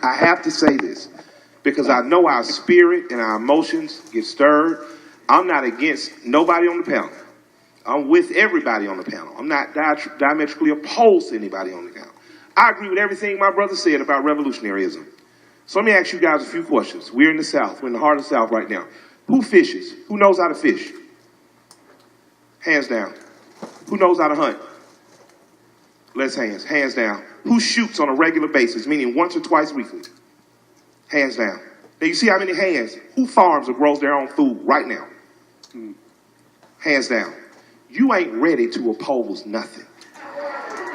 I have to say this because I know our spirit and our emotions get stirred. I'm not against nobody on the panel. I'm with everybody on the panel. I'm not diametrically opposed to anybody on the panel. I agree with everything my brother said about revolutionaryism. So let me ask you guys a few questions. We're in the South. We're in the heart of the South right now. Who fishes? Who knows how to fish? Hands down. Who knows how to hunt? Less hands. Hands down. Who shoots on a regular basis, meaning once or twice weekly? Hands down. Now you see how many hands? Who farms or grows their own food right now? Hands down. You ain't ready to oppose nothing.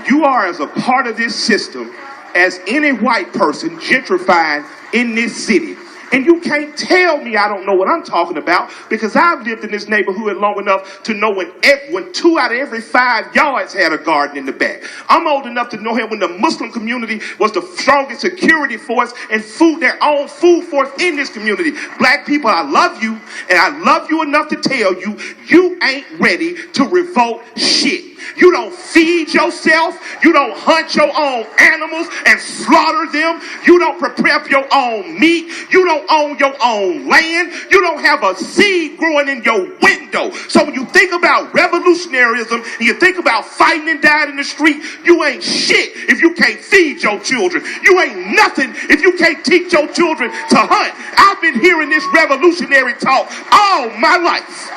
You are as a part of this system as any white person gentrifying in this city. And you can't tell me I don't know what I'm talking about because I've lived in this neighborhood long enough to know when 2 out of every 5 yards had a garden in the back. I'm old enough to know when the Muslim community was the strongest security force and their own food force in this community. Black people, I love you, and I love you enough to tell you, you ain't ready to revolt shit. You don't feed yourself. You don't hunt your own animals and slaughter them. You don't prepare your own meat. You don't own your own land. You don't have a seed growing in your window. So when you think about revolutionaryism and you think about fighting and dying in the street, you ain't shit if you can't feed your children. You ain't nothing if you can't teach your children to hunt. I've been hearing this revolutionary talk all my life.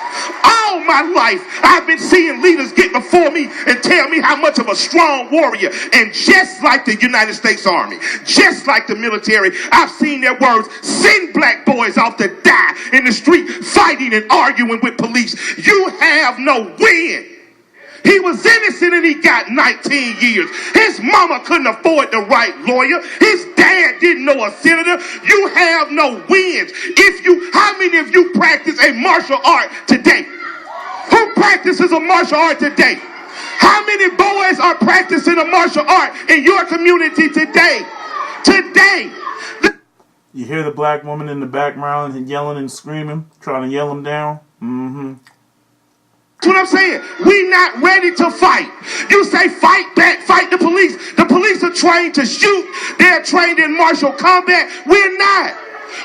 All my life, I've been seeing leaders get before me and tell me how much of a strong warrior. And just like the United States Army, just like the military, I've seen their words send black boys off to die in the street fighting and arguing with police. You have no win. He was innocent and he got 19 years. His mama couldn't afford the right lawyer. His dad didn't know a senator. You have no wins. How many of you practice a martial art today? Who practices a martial art today? How many boys are practicing a martial art in your community today? Today. You hear the black woman in the background and yelling and screaming, trying to yell them down? Mm-hmm. That's what I'm saying. We not ready to fight. You say fight back, fight the police. The police are trained to shoot. They're trained in martial combat. We're not.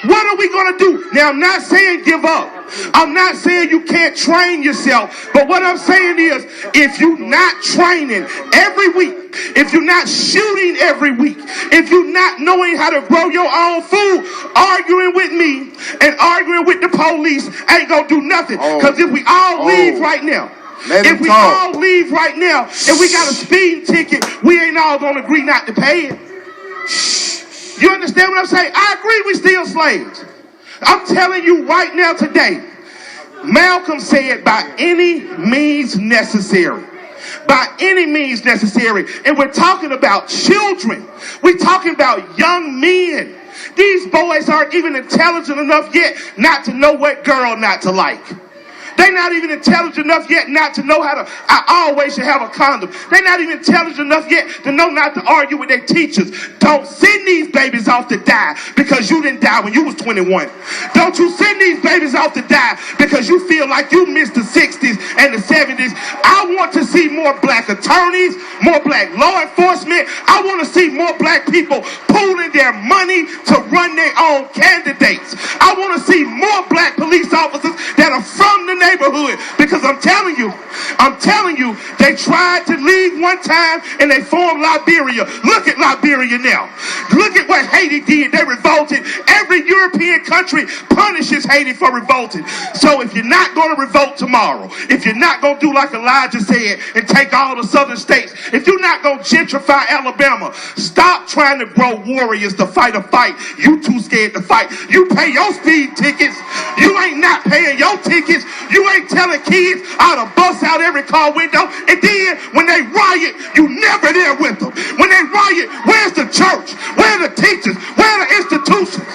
What are we going to do? Now, I'm not saying give up. I'm not saying you can't train yourself. But what I'm saying is, if you're not training every week, if you're not shooting every week, if you're not knowing how to grow your own food, arguing with me and arguing with the police ain't going to do nothing. Because if we all leave right now, if we all leave right now and we got a speeding ticket, we ain't all going to agree not to pay it. You understand what I'm saying? I agree we still slaves. I'm telling you right now today, Malcolm said by any means necessary. By any means necessary. And we're talking about children. We're talking about young men. These boys aren't even intelligent enough yet not to know what girl not to like. They're not even intelligent enough yet not to know I always should have a condom. They're not even intelligent enough yet to know not to argue with their teachers. Don't send these babies off to die because you didn't die when you was 21. Don't you send these babies off to die because you feel like you missed the 60s and the 70s. I want to see more black attorneys, more black law enforcement. I want to see more black people pooling their money to run their own candidates. I want to see more black police officers that are from the neighborhood, because I'm telling you, they tried to leave one time and they formed Liberia. Look at Liberia now. Look at what Haiti did. They revolted. Every European country punishes Haiti for revolting. So if you're not going to revolt tomorrow, if you're not going to do like Elijah said and take all the southern states, if you're not going to gentrify Alabama, stop trying to grow warriors to fight a fight you too scared to fight. You pay your speed tickets. You ain't not paying your tickets. You ain't telling kids how to bust out every car window. And then when they riot, you never there with them. When they riot, where's the church? Where are the teachers? Where are the institutions?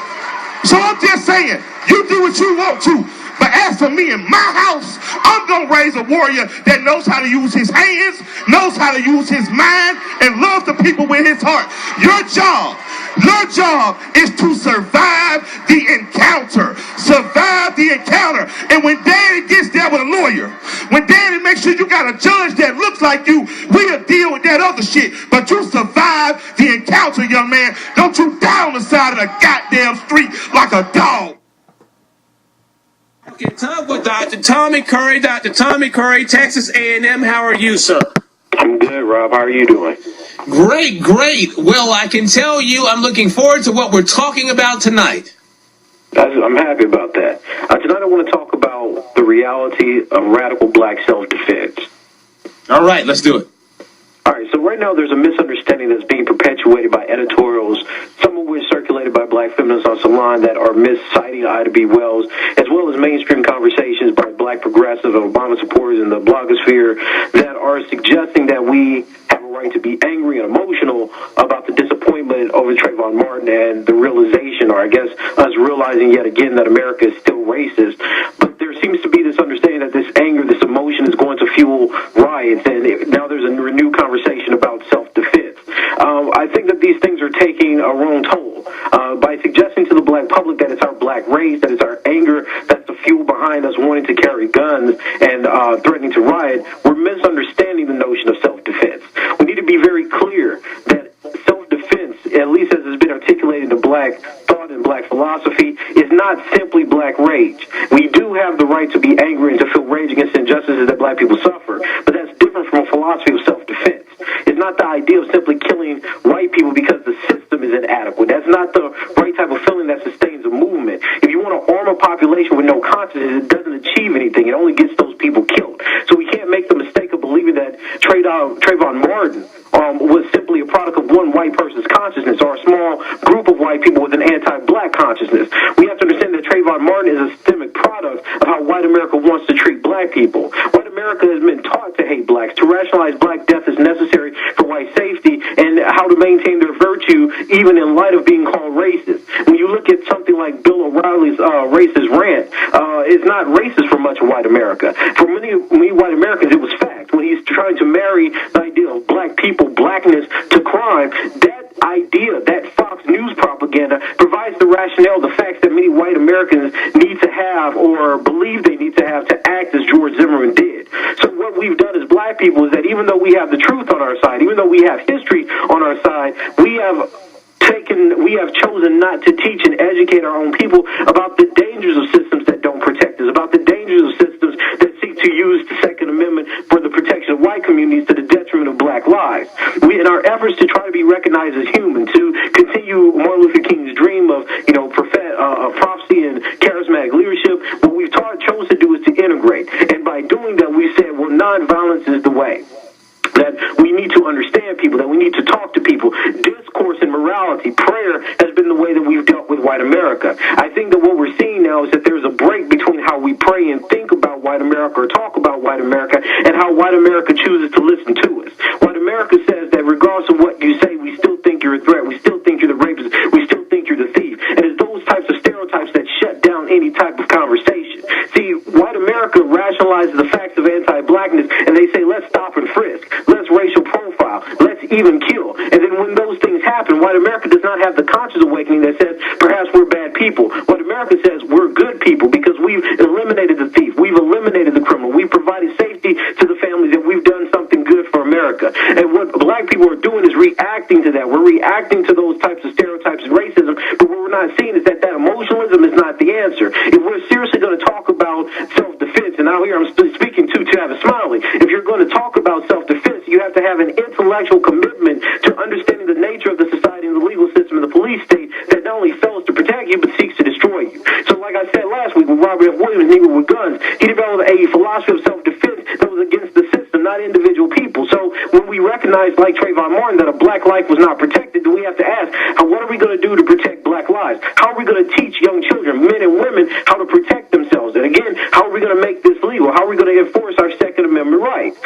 So I'm just saying, you do what you want to. But as for me and my house, I'm going to raise a warrior that knows how to use his hands, knows how to use his mind, and loves the people with his heart. Your job Your job is to survive the encounter. Survive the encounter. And when daddy gets there with a lawyer, when daddy makes sure you got a judge that looks like you, we'll deal with that other shit. But you survive the encounter, young man. Don't you die on the side of the goddamn street like a dog. Okay, time with Dr. Tommy Curry. Dr. Tommy Curry, Texas A&M. How are you, sir? I'm good, Rob. How are you doing? Great, great. Well, I can tell you I'm looking forward to what we're talking about tonight. I'm happy about that. Tonight I want to talk about the reality of radical black self-defense. All right, let's do it. All right, so right now there's a misunderstanding that's being perpetuated by editorials, some of which circulated by black feminists on some line that are misciting Ida B. Wells, as well as mainstream conversations by black progressive and Obama supporters in the blogosphere that are suggesting that we have a right to be angry and emotional about the disappointment over Trayvon Martin and the realization, or I guess us realizing yet again, that America is still racist. But there seems to be this understanding that this anger, this emotion is going to fuel riots, and now there's a renewed conversation about self-defense. I think that these things are taking a wrong toll. By suggesting to the black public that it's our black race, that it's our anger that's the fuel behind us wanting to carry guns and threatening to riot, we're misunderstanding the notion of self-defense. We need to be very clear that self-defense, at least as has been articulated in black thought and black philosophy, is not simply black rage. We do have the right to be angry and to feel rage against the injustices that black people suffer, but that's different from a philosophy of self-defense. It's not the idea of simply killing white people because the system is inadequate. That's not the right type of feeling that sustains a movement. If you want to arm a population with no consciousness, it doesn't achieve anything. It only gets those people killed. So we can't make the mistake of believing that Trayvon Martin was simply a product of one white person's consciousness or a small group of white people with an anti-black consciousness. We have to understand that Trayvon Martin is a systemic product of how white America wants to treat black people. White America has been taught to hate blacks, to rationalize black death as necessary for white safety, and how to maintain their virtue even in light of being called racist. When you look at something like Bill O'Reilly's racist rant, it's not racist for much of white America. For many white Americans, it was fact. When he's trying to marry the idea of black people, blackness to crime, that idea, that Fox News propaganda, provides the rationale, the facts that many white Americans need to have or believe they need to have to act as George Zimmerman did. So what we've done as black people is that even though we have the truth on our side, even though we have history on our side, we have chosen not to teach and educate our own people about the dangers of systems that don't protect us, about the dangers of systems that seek to use the Second Amendment for the protection of white communities to the detriment of black lives. We, in our efforts to try to be recognized as human, to continue Martin Luther King's dream of, prophecy and charismatic leadership, what we've chose to do is to integrate. And by doing that, we said, well, nonviolence is the way. That we need to understand people, that we need to talk to people. Discourse and morality, prayer has been the way that we've dealt with white America. I think that what we're seeing now is that there's a break between how we pray and think about white America or talk about white America and how white America chooses to listen to us. White America says that regardless of what you say, we still think you're a threat, we still think you're the rapist, we still think you're the thief. And it's those types of stereotypes that shut down any type of conversation. See, white America rationalizes the facts of anti-blackness, and they say, let's stop and frisk. Let's racial profile. Let's even kill. And then when those things happen, white America does not have the conscious awakening that says, perhaps we're bad people. White America says we're good people because we've eliminated the thief. We've eliminated the criminal. We've provided safety to the families, and we've done something good for America. And what black people are doing is reacting to that. We're reacting to those types of stereotypes and racism, but what we're not seeing is that emotionalism is not the answer. If we're seriously going to talk about self-defense, and out here I'm speaking to Travis Smiley, if you're going to talk about self-defense, you have to have an intellectual commitment to understanding the nature of the society and the legal system and the police state that not only fails to protect you, but seeks to destroy you. So like I said last week, when Robert F. Williams, Negro with Guns, he developed a philosophy of self-defense that was against the system, not individual people. So when we recognize, like Trayvon Martin, that a black life was not protected, then we have to ask, what are we going to do to protect black lives? How are we going to teach young children, men and women, how to protect themselves? And again, how are we going to make this legal? How are we going to enforce our Second Amendment rights?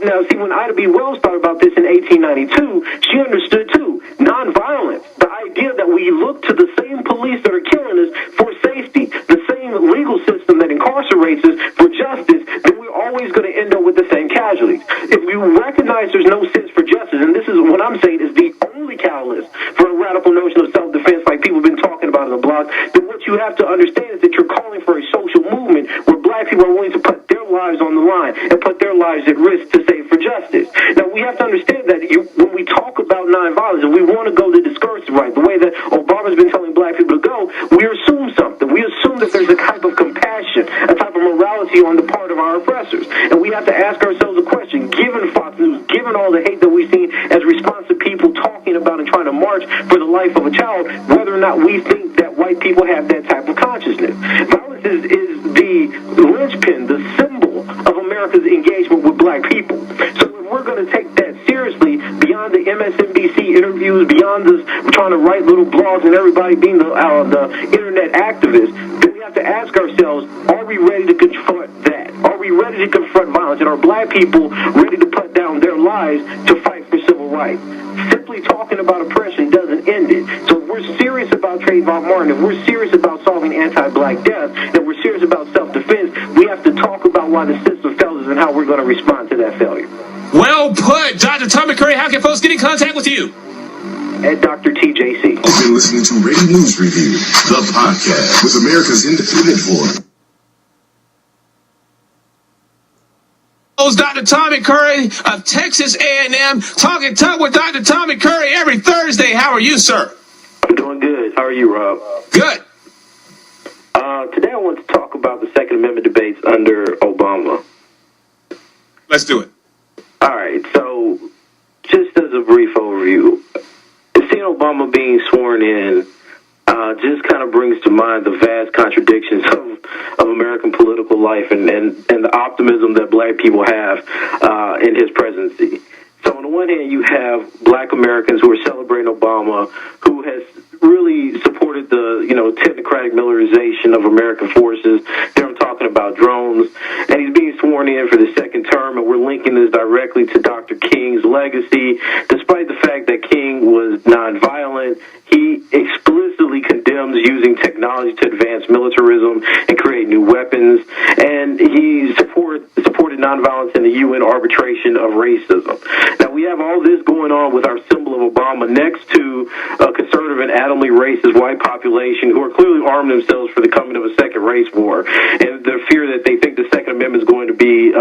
Now, see, when Ida B. Wells thought about this in 1892, she understood, too, nonviolence. The idea that we look to the same police that are killing us for safety, the same legal system that incarcerates us for justice, then we're always going to end up with the same casualties. If we recognize there's no sense for justice, and this is what I'm saying is the only catalyst for a radical notion of self-defense like people have been talking about in the blog, then what you have to understand is that you're calling for a social movement where black people are willing to put their lives on the line and put their lives at risk to save for justice. Now, we have to understand that when we talk about nonviolence and we want to go the discursive right, the way that Obama's been telling black people to go, we assume something. We assume that there's a type of compassion, a type of morality on the part of our oppressors. And we have to ask ourselves a question, given Fox News, given all the hate that we've seen as response to people talking about and trying to march for the life of a child, whether or not we think that white people have that type of consciousness. Violence is the linchpin, the symbol of America's engagement with black people. So if we're going to take that seriously, beyond the MSNBC interviews, beyond this trying to write little blogs and everybody being the internet activists, then we have to ask ourselves, are we ready to confront that? Are we ready to confront violence? And are black people ready to put down their lives to fight for civil rights? Simply talking about oppression doesn't end it. So if we're serious about Trayvon Martin, if we're serious about solving anti-black death, if we're serious about self-defense, we have to talk about why the system fails us and how we're going to respond to that failure. Well put, Dr. Tom McCurry. How can folks get in contact with you? At Dr. TJC. You've been listening to Radio News Review, the podcast with America's independent voice. Dr. Tom McCurry of Texas A&M, Talking Tuck with Dr. Tom McCurry every Thursday. How are you, sir? I'm doing good. How are you, Rob? Good. Today I want to talk about the Second Amendment debates under Obama. Let's do it. All right, so just as a brief overview, seeing Obama being sworn in just kind of brings to mind the vast contradictions of American political life and the optimism that black people have in his presidency. So on the one hand, you have black Americans who are celebrating Obama, who has really supported the technocratic militarization of American forces. There I'm talking about drones. And he's being sworn in for the second term, and we're linking this directly to Dr. King's legacy. Despite the fact that King was nonviolent, he explicitly condemns using technology to advance militarism and create new weapons. And he supported nonviolence in the UN arbitration of racism. Now, we have all this going on with our symbol of Obama next to a conservative and adamantly racist white population who are clearly arming themselves for the coming of a second race war, and the fear that they think the Second Amendment is going to be,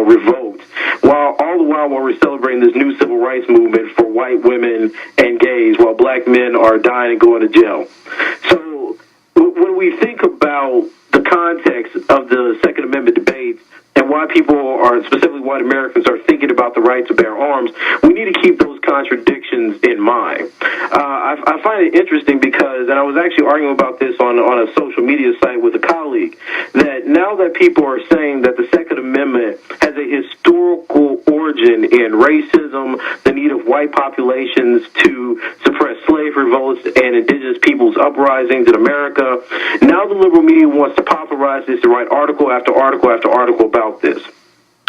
revoked. While we're celebrating this new civil rights movement for white women and gays, while black men are dying and going to jail. So when we think about the context of the Second Amendment debates and why people are, specifically white Americans, are thinking about the right to bear arms, we need to keep those contradictions in mind. I find it interesting because, and I was actually arguing about this on a social media site with a colleague, that now that people are saying that the Second Amendment has a historical origin in racism, the need of white populations to suppress slave revolts and indigenous peoples' uprisings in America, now the liberal media wants to popularize this and write article after article after article about this.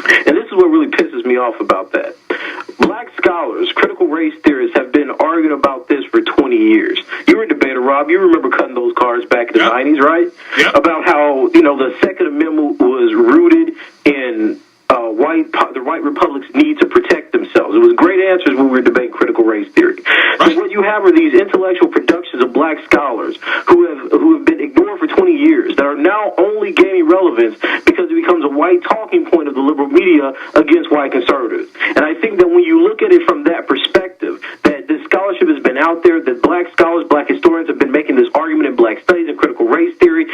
And this is what really pisses me off about that. Black scholars, critical race theorists, have been arguing about this for 20 years. You were a debater, Rob. You remember cutting those cards back in the 90s, right? Yep. About how, the Second Amendment was rooted in the white republics need to protect themselves. It was great answers when we were debating critical race theory. Right. So what you have are these intellectual productions of black scholars who have been ignored for 20 years that are now only gaining relevance because it becomes a white talking point of the liberal media against white conservatives. And I think that when you look at it from that perspective, that this scholarship has been out there, that black scholars, black historians have been making this argument in black studies and critical race theory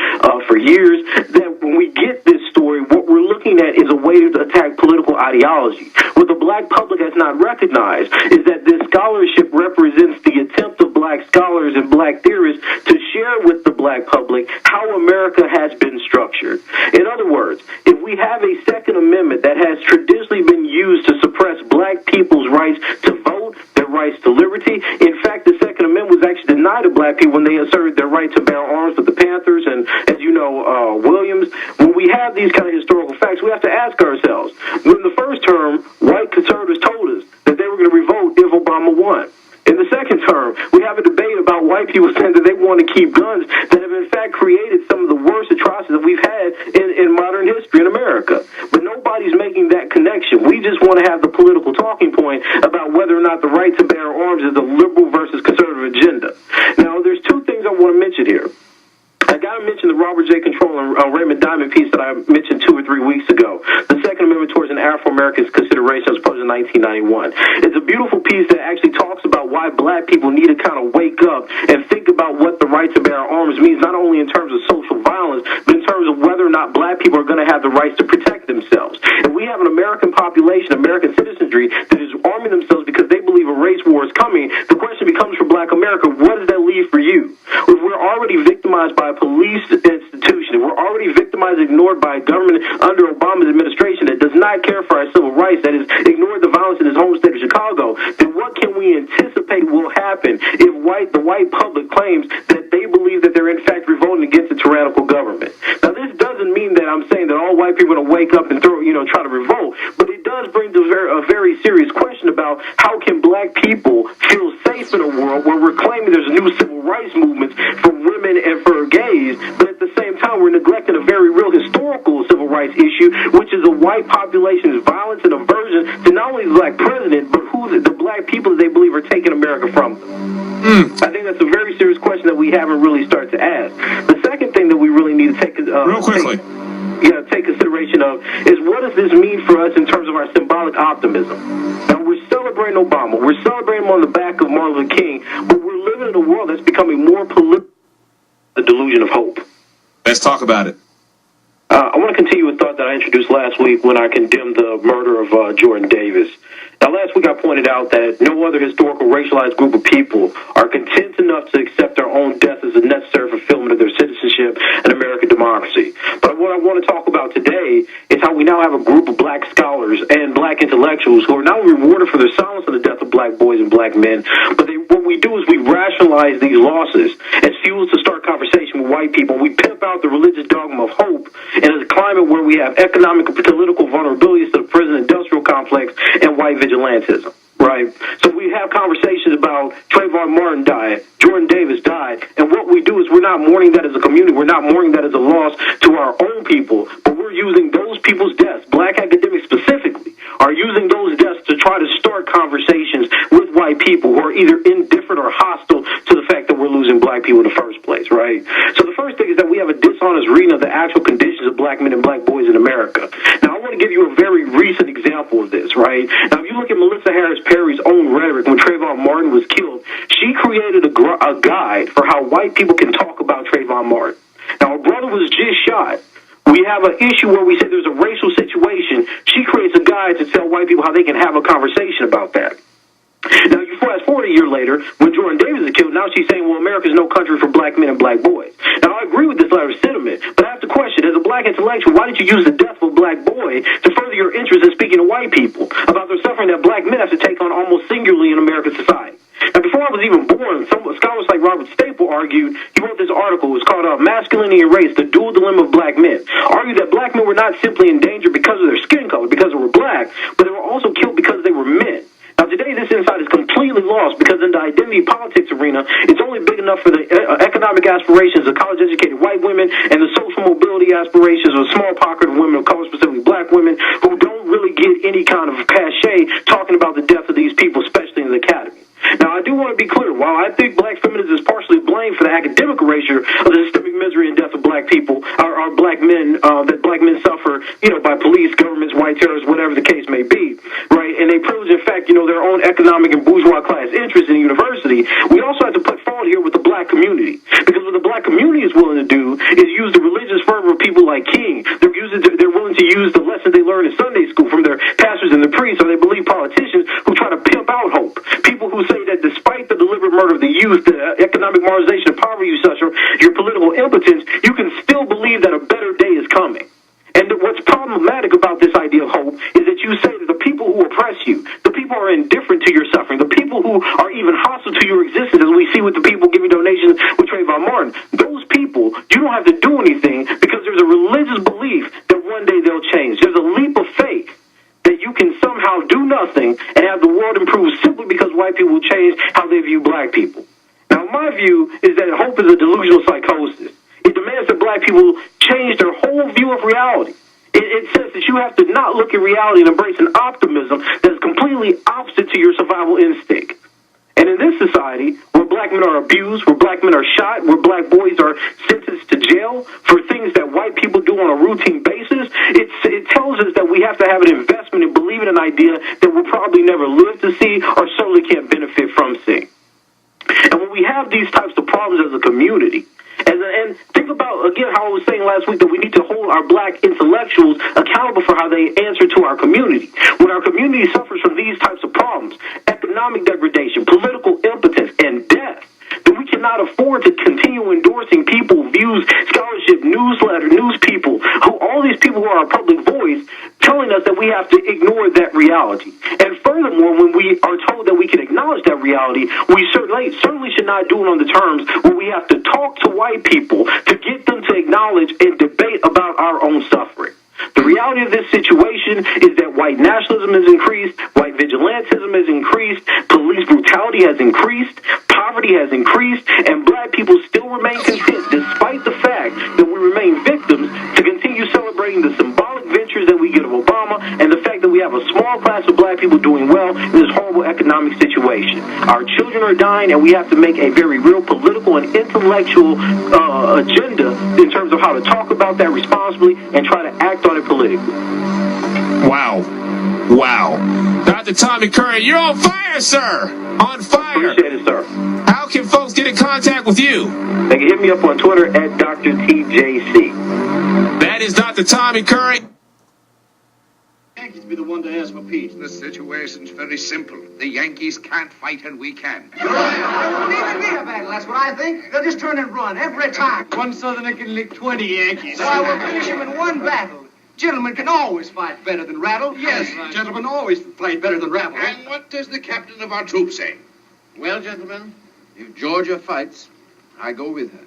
for years, that when we get this story, what we're looking at is a way to attack political ideology. What the black public has not recognized is that this scholarship represents the attempt of black scholars and black theorists to share with the black public how America has been structured. In other words, if we have a Second Amendment that has traditionally been used to suppress black people's rights to vote, their rights to liberty, in fact, the Second Amendment was actually denied to black people when they asserted their right to bear arms with the Panthers and, as you know, Williams. When we have these kind of historical facts, we have to ask ourselves, when the first term, white conservatives told us that they were going to revolt if Obama won. In the second term, we have a debate about white people saying that they want to keep guns that have in fact created some of the worst atrocities that we've had in modern history in America. But nobody's making making that connection. We just want to have the political talking point about whether or not the right to bear arms is a liberal versus conservative agenda. Now, there's two things I want to mention here. I got to mention the Robert J. Control and Raymond Diamond piece that I mentioned 2 or 3 weeks ago. The Second Amendment towards an Afro-American's consideration was published in 1991. It's a beautiful piece that actually talks about why black people need to kind of wake up and think about what the right to bear arms means, not only in terms of social violence, but in terms of whether or not black people are going to have the rights to protect themselves. And we have an American population, American citizenry, that is arming themselves because they believe a race war is coming. The question becomes for black America, what does that leave for you? If we're already victimized by a police institution, if we're already victimized and ignored by a government under Obama's administration that does not care for our civil rights, that has ignored the violence in his home state of Chicago, then what can we anticipate will happen if the white public claims that they believe that they're in fact revolting against the tyrannical government? Now, this doesn't mean that I'm saying that all white people are going to wake up and try to revolt, but it does bring to a very serious question about how can black people feel safe in a world where we're claiming there's new civil rights movements for women and for gays, but at the same time we're neglecting a very real historical civil rights issue, which is a white population's violence and aversion to not only the black president, but who the black people that they believe are taking America from them. I think that's a very serious question that we haven't really started to ask. The second thing that we really need to take real quickly. Take consideration of is what does this mean for us in terms of our symbolic optimism? Now, we're celebrating Obama. We're celebrating him on the back of Martin Luther King, but we're living in a world that's becoming more political. The delusion of hope. Let's talk about it. I want to continue a thought that I introduced last week when I condemned the murder of Jordan Davis. Now, last week I pointed out that no other historical racialized group of people are content enough to accept their own death as a necessary fulfillment of their citizenship and American democracy. But what I want to talk about today is how we now have a group of black scholars and black intellectuals who are not only rewarded for their silence on the death of black boys and black men, but what we do is we rationalize these losses as fuels to start conversation with white people. We pimp out the religious dogma of hope in a climate where we have economic and political vulnerabilities to the prison industrial complex and white vigilantism, right? So we have conversations about Trayvon Martin died, Jordan Davis died, and what we do is we're not mourning that as a community, we're not mourning that as a loss to our own people, but we're using those people's deaths, black academics specifically, are using those deaths to try to start conversations with white people who are either indifferent or hostile to the fact that we're losing black people in the first place, right? So the first thing is that we have a dishonest reading of the actual conditions of black men and black boys in America. Now, I want to give you a very recent example of this, right? Now, if you look at Melissa Harris Perry's own rhetoric when Trayvon Martin was killed, she created a guide for how white people can talk about Trayvon Martin. Now, her brother was just shot. We have an issue where we say there's a racial situation. She creates a guide to tell white people how they can have a conversation about that. Now, you fast forward a year later, when Jordan Davis is killed, now she's saying, well, America's no country for black men and black boys. Now, I agree with this letter of sentiment, but I have to question, as a black intellectual, why did you use the death of a black boy to further your interest in speaking to white people about the suffering that black men have to take on almost singularly in American society? Now, before I was even born, some scholars like Robert Staple argued, he wrote this article, it was called Masculinity and Race, the Dual Dilemma of Black Men, argued that black men were not simply in danger because of their skin color, because they were black, but they were also killed because they were men. Now, today, this insight is completely lost because in the identity politics arena, it's only big enough for the economic aspirations of college-educated white women and the social mobility aspirations of a small pocket of women of color, specifically black women, who don't really get any kind of cachet talking about the death of these people, especially in the academy. Now, I do want to be clear. While I think black feminism is partially blamed for the academic erasure of the systemic misery and death of black people, or black men, that black men suffer, by police, governments, white terrorists, whatever the case may be, right? And they privilege, in fact, their own economic and bourgeois class interests in the university. We also have to put fault here with the black community, because what the black community is willing to do is use the religious fervor of people like King. They're willing to use the lessons they learned in Sunday school from their pastors and the priests, or they believe politicians who try to pimp out hope. People who say that despite the deliberate murder of the youth, the economic marginalization of poverty you suffer, your political impotence, you can still believe that a better day is coming. And what's problematic about this idea of hope is that you say that the people who oppress you, the people who are indifferent to your suffering, the people who are even hostile to your existence, as we see with the people giving donations with Trayvon Martin, those people, you don't have to do anything because there's a religious belief that one day they'll change. There's a leap of faith that you can somehow do nothing and have the world improve simply because white people will change how they view black people. Now, my view is that hope is a delusional psychosis. It demands that black people change their whole view of reality. It It says that you have to not look at reality and embrace an optimism that's completely opposite to your survival instinct. And in this society, where black men are abused, where black men are shot, where black boys are sentenced to jail for things that white people do on a routine basis, it tells us that we have to have an investment in believing an idea that we'll probably never live to see or certainly can't benefit from seeing. And when we have these types of problems as a community, and think about, again, how I was saying last week that we need to hold our black intellectuals accountable for how they answer to our community. When our community suffers from these types of problems, economic degradation, political impotence, and death, then we cannot afford to continue endorsing people, views, scholarship, newsletter, news people, all these people who are our public voice, telling us that we have to ignore that reality. And furthermore, when we are told that we can acknowledge that reality, we certainly should not do it on the terms where we have to talk to white people to get them to acknowledge and debate about our own suffering. The reality of this situation is that white nationalism has increased, white vigilantism has increased, police brutality has increased, poverty has increased, and black people still remain content, despite the fact that we remain victims, to continue celebrating the symbolic ventures that we get of Obama and the fact that we have a small class of black people doing well in this horrible economic situation. Our children are dying, and we have to make a very real political and intellectual agenda in terms of how to talk about that responsibly and try to act on it politically. Wow. Dr. Tommy Curry, you're on fire, sir. On fire. Appreciate it, sir. How can folks get in contact with you? They can hit me up on Twitter at Dr. TJC. That is Dr. Tommy Curry. Yankees be the one to ask for peace. The situation's very simple. The Yankees can't fight and we can. It won't even be a battle, that's what I think. They'll just turn and run every time. One Southerner can lick 20 Yankees. So I will finish him in one battle. Gentlemen can always fight better than rattle. Yes, Gentlemen always fight better than rattle. And what does the captain of our troop say? Well, gentlemen, if Georgia fights, I go with her.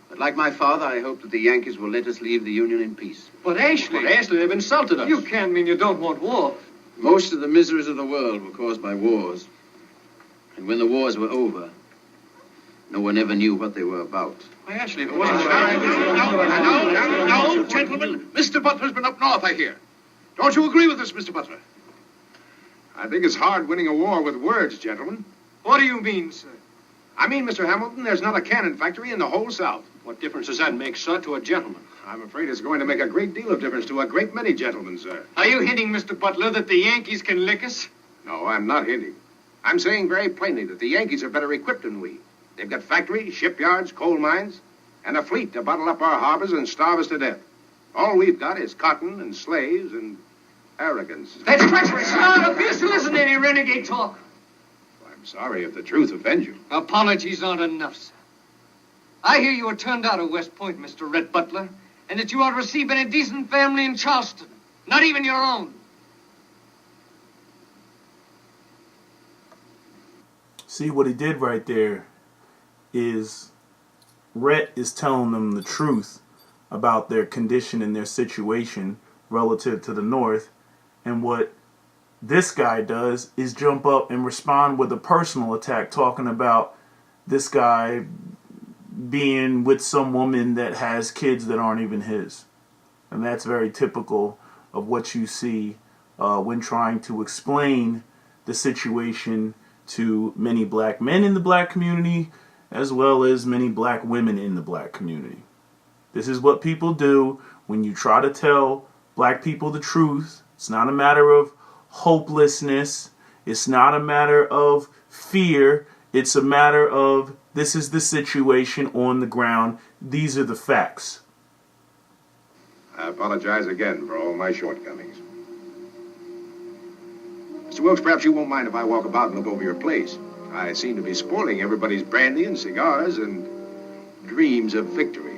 But like my father, I hope that the Yankees will let us leave the Union in peace. But Ashley, they've insulted us. you can't mean you don't want war. Most of the miseries of the world were caused by wars. And when the wars were over, no one ever knew what they were about. Why, Ashley, if it wasn't... No, gentlemen. Mr. Butler's been up north, I hear. Don't you agree with us, Mr. Butler? I think it's hard winning a war with words, gentlemen. What do you mean, sir? I mean, Mr. Hamilton, there's not a cannon factory in the whole South. What difference does that make, sir, to a gentleman? I'm afraid it's going to make a great deal of difference to a great many gentlemen, sir. Are you hinting, Mr. Butler, that the Yankees can lick us? No, I'm not hinting. I'm saying very plainly that the Yankees are better equipped than we. They've got factories, shipyards, coal mines, and a fleet to bottle up our harbors and starve us to death. All we've got is cotton and slaves and arrogance. That's treacherous. I refuse to listen to any renegade talk. I'm sorry if the truth offends you. Apologies aren't enough, sir. I hear you were turned out of West Point, Mr. Red Butler, and that you ought to receive any decent family in Charleston, not even your own. See, what he did right there is Rhett is telling them the truth about their condition and their situation relative to the North, and what this guy does is jump up and respond with a personal attack, talking about this guy being with some woman that has kids that aren't even his. And that's very typical of what you see when trying to explain the situation to many black men in the black community, as well as many black women in the black community. This is what people do when you try to tell black people the truth. It's not a matter of hopelessness. It's not a matter of fear. It's a matter of, this is the situation on the ground. These are the facts. I apologize again for all my shortcomings. Mr. Wilkes, perhaps you won't mind if I walk about and look over your place. I seem to be spoiling everybody's brandy and cigars and dreams of victory.